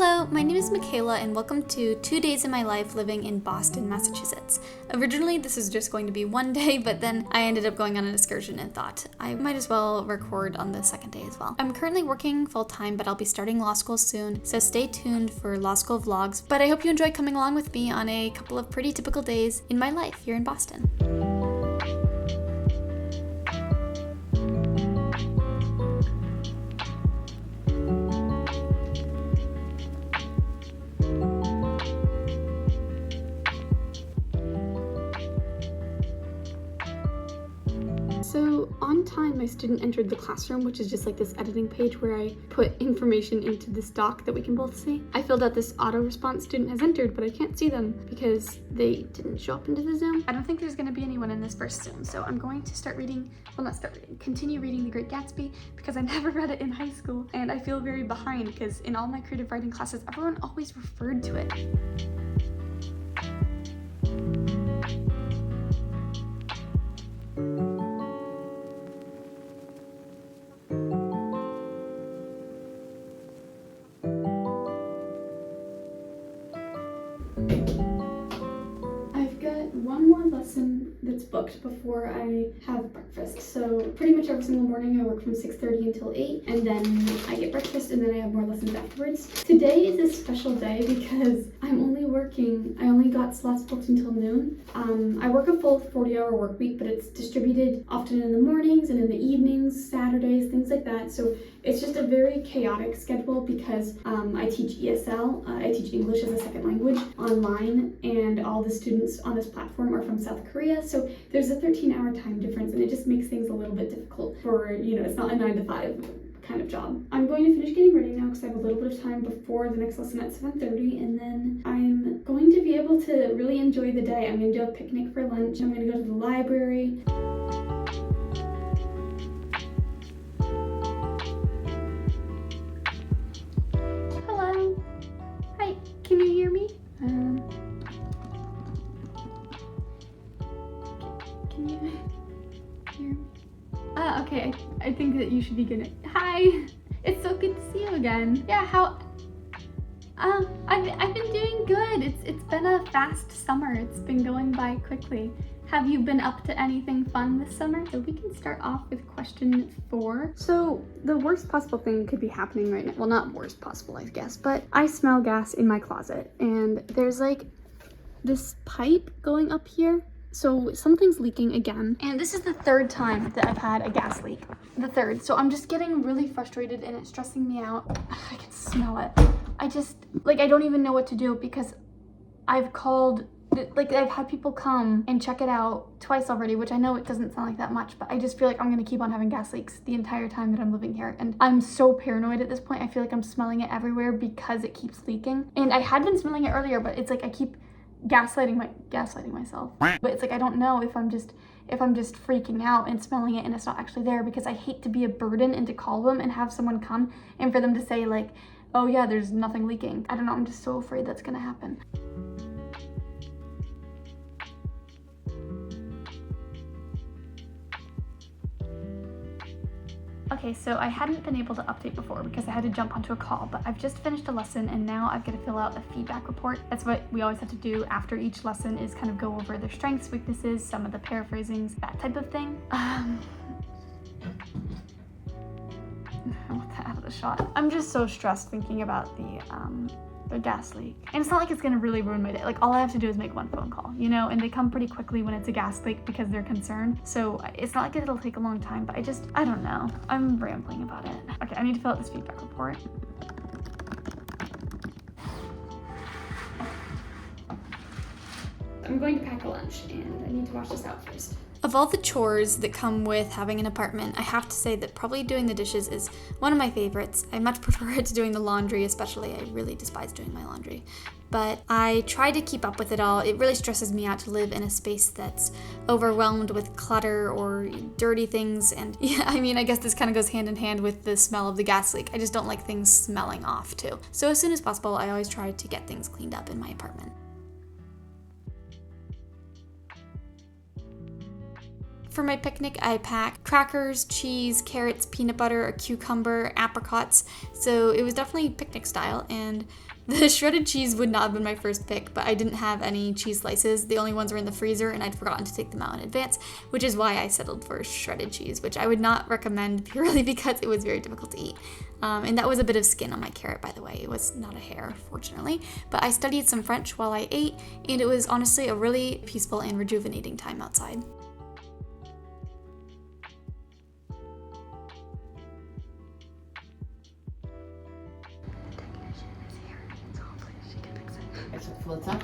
Hello, my name is Michaela and welcome to 2 days in my life living in Boston, Massachusetts. Originally this was just going to be one day, but then I ended up going on an excursion and thought I might as well record on the second day as well. I'm currently working full-time, but I'll be starting law school soon, so stay tuned for law school vlogs. But I hope you enjoy coming along with me on a couple of pretty typical days in my life here in Boston. So on time, my student entered the classroom, which is just like this editing page where I put information into this doc that we can both see. I filled out this auto response student has entered, but I can't see them because they didn't show up into the Zoom. I don't think there's gonna be anyone in this first Zoom, so I'm going to continue reading The Great Gatsby because I never read it in high school and I feel very behind because in all my creative writing classes, everyone always referred to it. One more lesson that's booked before I have breakfast. So pretty much every single morning I work from 6:30 until 8, and then I get breakfast and then I have more lessons afterwards. Today is a special day because I only got slots booked until noon. I work a full 40-hour work week, but it's distributed often in the mornings and in the evenings, Saturdays, things like that. So it's just a very chaotic schedule because I teach ESL, I teach English as a second language online, and all the students on this platform are from South Korea. So there's a 13-hour time difference and it just makes things a little bit difficult for, it's not a 9 to 5 kind of job. I'm going to finish getting ready now because I have a little bit of time before the next lesson at 7:30, and then I'm going to be able to really enjoy the day. I'm going to do a picnic for lunch. I'm going to go to the library. Hello. Hi, can you hear me? Can you hear me? Okay, I think that you should be good. Hi, it's so good to see you again. Yeah, I've been doing good. It's been a fast summer. It's been going by quickly. Have you been up to anything fun this summer? So we can start off with question 4. So the worst possible thing could be happening right now. Well, not worst possible, I guess, but I smell gas in my closet and there's like this pipe going up here. So something's leaking again. And this is the 3rd time that I've had a gas leak. The 3rd. So I'm just getting really frustrated and it's stressing me out. I can smell it. I don't even know what to do because I've had people come and check it out twice already, which I know it doesn't sound like that much, but I just feel like I'm gonna keep on having gas leaks the entire time that I'm living here. And I'm so paranoid at this point. I feel like I'm smelling it everywhere because it keeps leaking. And I had been smelling it earlier, but it's like I keep gaslighting myself. But it's like I don't know if I'm just freaking out and smelling it and it's not actually there, because I hate to be a burden and to call them and have someone come and for them to say like, oh yeah, there's nothing leaking. I don't know, I'm just so afraid that's gonna happen. Okay, so I hadn't been able to update before because I had to jump onto a call, but I've just finished a lesson and now I've got to fill out a feedback report. That's what we always have to do after each lesson, is kind of go over their strengths, weaknesses, some of the paraphrasings, that type of thing. Let that out of the shot. I'm just so stressed thinking about the gas leak. And it's not like it's gonna really ruin my day. Like all I have to do is make one phone call, and they come pretty quickly when it's a gas leak because they're concerned. So it's not like it'll take a long time, but I don't know. I'm rambling about it. Okay, I need to fill out this feedback report. I'm going to pack a lunch and I need to wash this out first. Of all the chores that come with having an apartment, I have to say that probably doing the dishes is one of my favorites. I much prefer it to doing the laundry, especially. I really despise doing my laundry. But I try to keep up with it all. It really stresses me out to live in a space that's overwhelmed with clutter or dirty things. And yeah, I guess this kind of goes hand in hand with the smell of the gas leak. I just don't like things smelling off too. So as soon as possible, I always try to get things cleaned up in my apartment. For my picnic, I packed crackers, cheese, carrots, peanut butter, a cucumber, apricots. So it was definitely picnic style, and the shredded cheese would not have been my first pick, but I didn't have any cheese slices. The only ones were in the freezer, and I'd forgotten to take them out in advance, which is why I settled for shredded cheese, which I would not recommend purely because it was very difficult to eat. And that was a bit of skin on my carrot, by the way. It was not a hair, fortunately. But I studied some French while I ate, and it was honestly a really peaceful and rejuvenating time outside.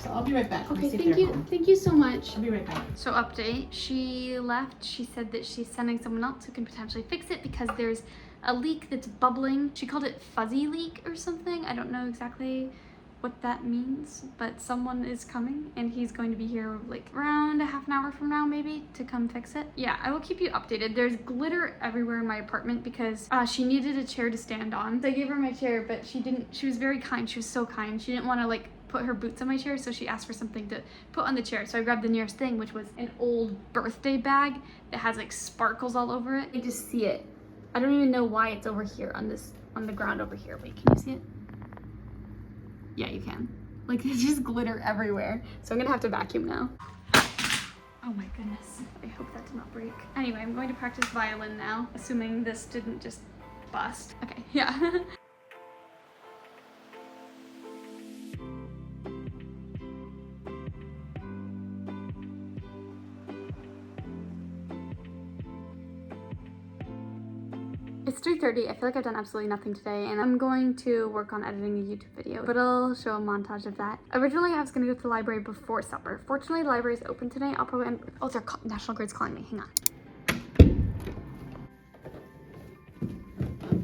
So I'll be right back. Okay, thank you. Thank you so much. I'll be right back. So update, she left. She said that she's sending someone else who can potentially fix it because there's a leak that's bubbling. She called it fuzzy leak or something. I don't know exactly what that means, but someone is coming and he's going to be here like around a half an hour from now maybe to come fix it. Yeah, I will keep you updated. There's glitter everywhere in my apartment because she needed a chair to stand on. So I gave her my chair, but she was very kind. She was so kind. She didn't want to like put her boots on my chair, so she asked for something to put on the chair. So I grabbed the nearest thing, which was an old birthday bag that has like sparkles all over it. You just see it. I don't even know why it's over here on the ground over here. Wait, can you see it? Yeah, you can. Like there's just glitter everywhere. So I'm gonna have to vacuum now. Oh my goodness. I hope that did not break. Anyway, I'm going to practice violin now, assuming this didn't just bust. Okay, yeah. It's 3:30. I feel like I've done absolutely nothing today, and I'm going to work on editing a YouTube video, but I'll show a montage of that. Originally, I was going to go to the library before supper. Fortunately, the library is open today. I'll probably end... Oh, their National Grid's calling me. Hang on.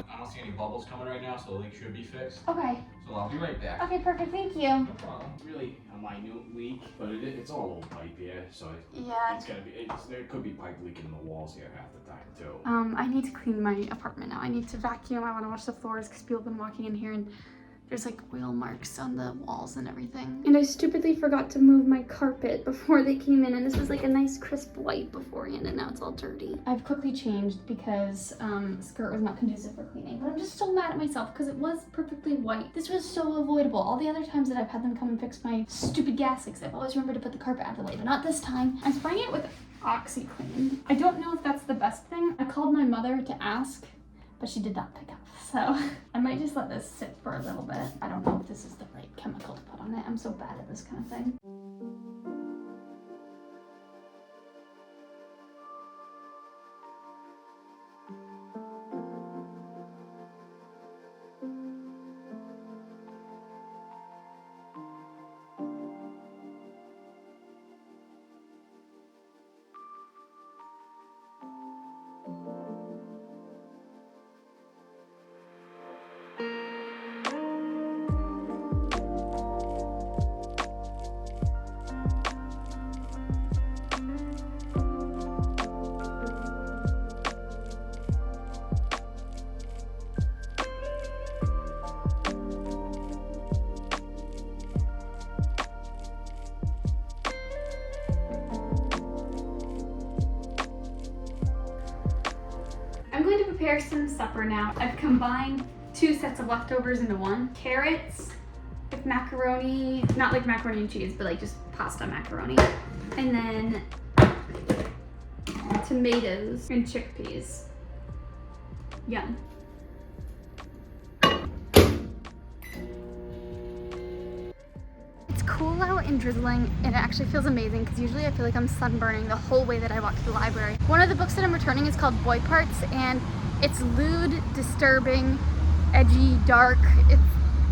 I don't see any bubbles coming right now, so the leak should be fixed. Okay. So I'll be right back. Okay, perfect. Thank you. No problem. Really a minute leak, but it's all old pipe here, so Yeah. it's gonna be. There could be pipe leaking in the walls here half the time too. I need to clean my apartment now. I need to vacuum. I want to wash the floors because people have been walking in here and there's like oil marks on the walls and everything. And I stupidly forgot to move my carpet before they came in, and this was like a nice crisp white beforehand, and now it's all dirty. I've quickly changed because skirt was not conducive for cleaning, but I'm just so mad at myself because it was perfectly white. This was so avoidable. All the other times that I've had them come and fix my stupid gas leaks, I've always remembered to put the carpet out of the way, but not this time. I'm spraying it with OxyClean. I don't know if that's the best thing. I called my mother to ask, but she did not pick up. So I might just let this sit for a little bit. I don't know if this is the right chemical to put on it. I'm so bad at this kind of thing. I'm going to prepare some supper now. I've combined 2 sets of leftovers into one. Carrots with macaroni, not like macaroni and cheese, but like just pasta macaroni. And then tomatoes and chickpeas. Yum. It's cool out and drizzling, and it actually feels amazing because usually I feel like I'm sunburning the whole way that I walk to the library. One of the books that I'm returning is called Boy Parts, and it's lewd, disturbing, edgy, dark. It's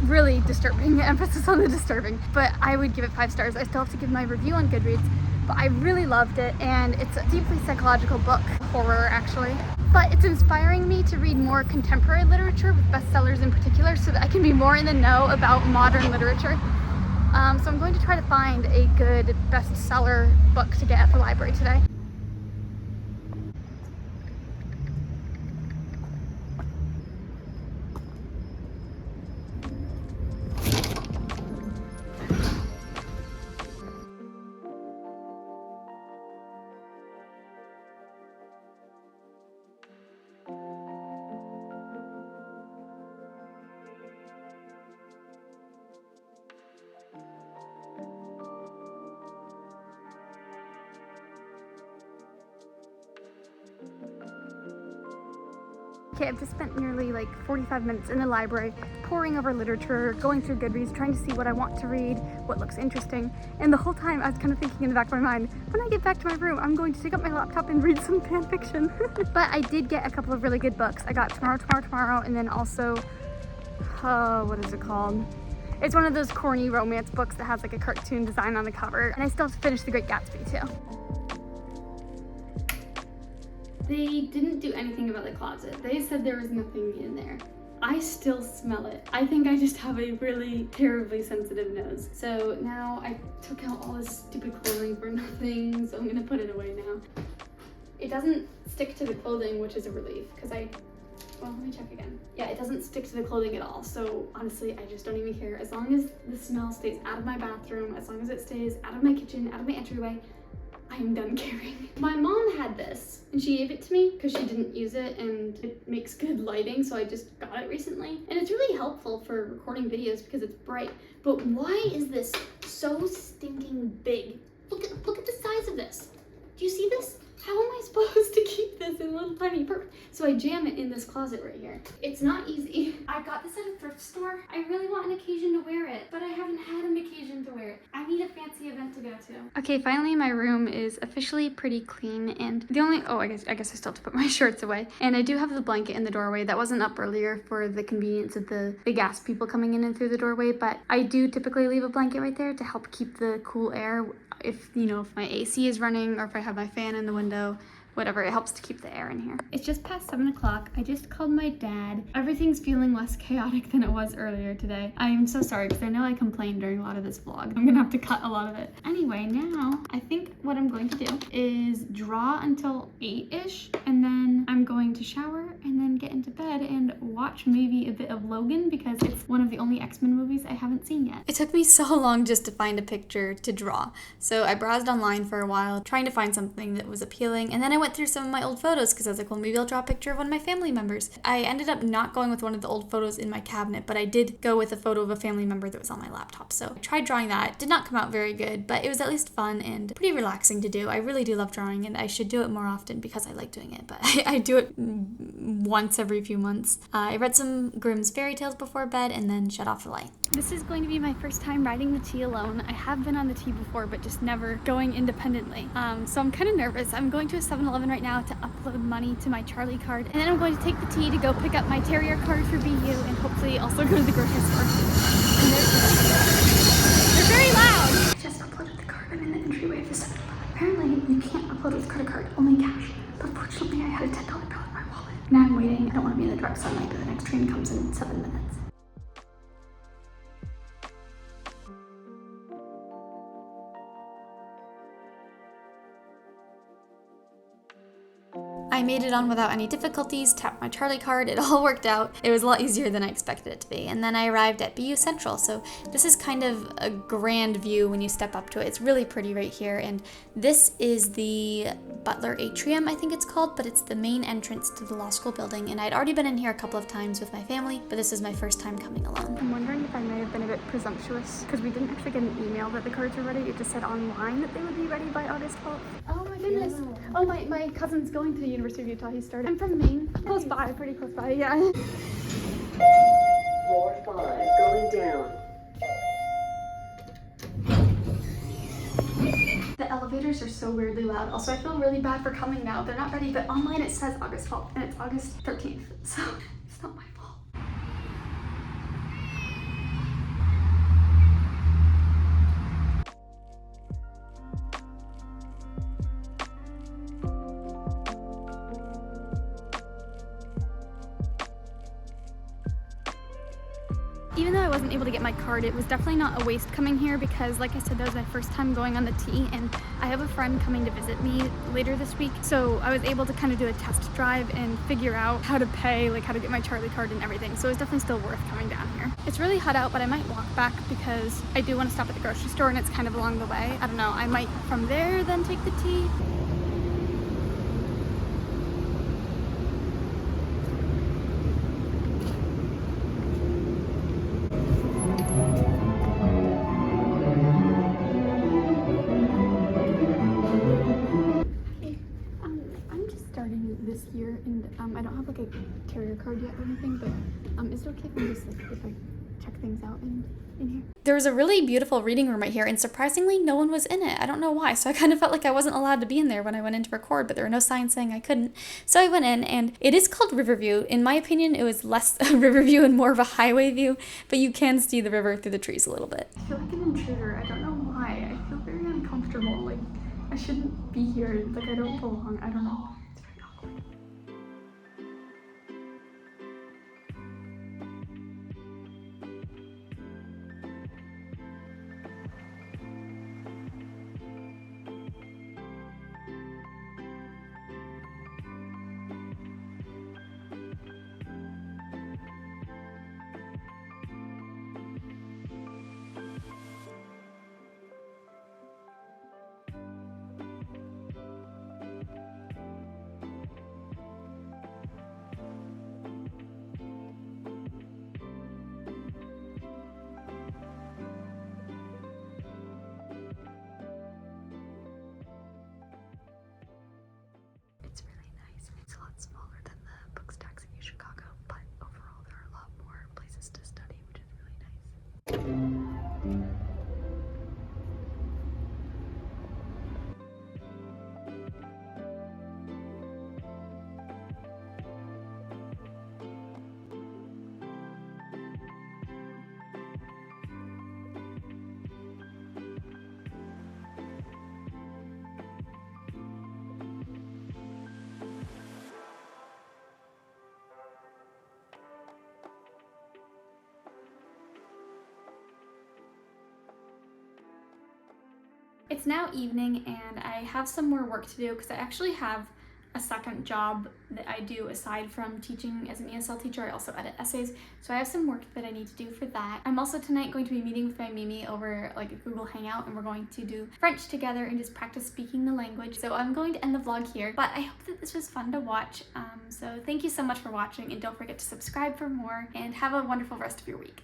really disturbing, emphasis on the disturbing, but I would give it 5 stars. I still have to give my review on Goodreads, but I really loved it, and it's a deeply psychological book, horror actually. But it's inspiring me to read more contemporary literature with bestsellers in particular so that I can be more in the know about modern literature. So I'm going to try to find a good bestseller book to get at the library today. Okay, I've just spent nearly like 45 minutes in the library, poring over literature, going through Goodreads, trying to see what I want to read, what looks interesting. And the whole time I was kind of thinking in the back of my mind, when I get back to my room, I'm going to take up my laptop and read some fan fiction. But I did get a couple of really good books. I got Tomorrow, and then also, what is it called? It's one of those corny romance books that has like a cartoon design on the cover. And I still have to finish The Great Gatsby too. They didn't do anything about the closet. They said there was nothing in there. I still smell it. I think I just have a really terribly sensitive nose. So now I took out all this stupid clothing for nothing, so I'm gonna put it away now. It doesn't stick to the clothing, which is a relief, because well, let me check again. Yeah, it doesn't stick to the clothing at all. So honestly, I just don't even care. As long as the smell stays out of my bathroom, as long as it stays out of my kitchen, out of my entryway, I am done caring. My mom had this and she gave it to me because she didn't use it and it makes good lighting, so I just got it recently. And it's really helpful for recording videos because it's bright. But why is this so stinking big? Look at the size of this. Do you see this? How am I supposed to keep this in a little tiny purse? So I jam it in this closet right here. It's not easy. I got this at a thrift store. I really want an occasion to wear it, but I haven't had an occasion to wear it. I need a fancy event to go to. Okay, finally my room is officially pretty clean, and the only, I guess I still have to put my shirts away. And I do have the blanket in the doorway that wasn't up earlier for the convenience of the gas people coming in and through the doorway, but I do typically leave a blanket right there to help keep the cool air if my AC is running or if I have my fan in the window, whatever, it helps to keep the air in here. It's just past 7 o'clock. I just called my dad. Everything's feeling less chaotic than it was earlier today. I am so sorry because I know I complained during a lot of this vlog. I'm gonna have to cut a lot of it. Anyway, now I think what I'm going to do is draw until 8-ish, and then I'm going to shower and then get into bed and watch maybe a bit of Logan because it's one of the only X-Men movies I haven't seen yet. It took me so long just to find a picture to draw. So I browsed online for a while trying to find something that was appealing, and then I went through some of my old photos because I was like, well, maybe I'll draw a picture of one of my family members. I ended up not going with one of the old photos in my cabinet, but I did go with a photo of a family member that was on my laptop. So I tried drawing that. It did not come out very good, but it was at least fun and pretty relaxing to do. I really do love drawing, and I should do it more often because I like doing it, but I do it once every few months. I read some Grimm's fairy tales before bed and then shut off the light. This is going to be my first time riding the T alone. I have been on the T before, but just never going independently. So I'm kind of nervous. I'm going to a 7-Eleven right now to upload money to my Charlie card, and then I'm going to take the T to go pick up my Terrier card for BU and hopefully also go to the grocery store. And they're very loud. I just uploaded the card. I'm in the entryway of the 7-Eleven. Apparently you can't upload with credit card, only cash. But fortunately I had a $10 bill in my wallet. Now I'm waiting. I don't want to be in the direct sunlight, but the next train comes in 7 minutes. I made it on without any difficulties, tapped my Charlie card, it all worked out. It was a lot easier than I expected it to be. And then I arrived at BU Central, so this is kind of a grand view when you step up to it. It's really pretty right here, and this is the Butler Atrium, I think it's called, but it's the main entrance to the law school building, and I'd already been in here a couple of times with my family, but this is my first time coming alone. I'm wondering if I may have been a bit presumptuous, because we didn't actually get an email that the cards were ready. It just said online that they would be ready by August 12th. Oh my goodness. Yeah. Oh, my cousin's going to the University of Utah. He started. I'm from Maine. Close by, pretty close by, yeah. Floor 5, going down. The elevators are so weirdly loud. Also, I feel really bad for coming now. They're not ready, but online it says August 12th, and it's August 13th, so it's not my fault. Even though I wasn't able to get my card, it was definitely not a waste coming here because, like I said, that was my first time going on the T, and I have a friend coming to visit me later this week, so I was able to kind of do a test drive and figure out how to pay, like how to get my Charlie card and everything, so it's definitely still worth coming down here. It's really hot out, but I might walk back because I do want to stop at the grocery store and it's kind of along the way. I don't know, I might from there then take the T. this year, and I don't have like a Terrier in here. There was a really beautiful reading room right here, and surprisingly, no one was in it. I don't know why. So I kind of felt like I wasn't allowed to be in there when I went in to record, but there were no signs saying I couldn't. So I went in, and it is called Riverview. In my opinion, it was less a river view and more of a highway view, but you can see the river through the trees a little bit. I feel like an intruder. I don't know why. I feel very uncomfortable. Like, I shouldn't be here. Like, I don't belong. I don't know. It's very awkward. It's really nice. It's a lot smaller than the book stacks in Chicago, but overall there are a lot more places to study, which is really nice. It's now evening and I have some more work to do because I actually have a second job that I do aside from teaching as an ESL teacher. I also edit essays, so I have some work that I need to do for that. I'm also tonight going to be meeting with my Mimi over like a Google Hangout, and we're going to do French together and just practice speaking the language. So I'm going to end the vlog here, but I hope that this was fun to watch. So thank you so much for watching, and don't forget to subscribe for more, and have a wonderful rest of your week.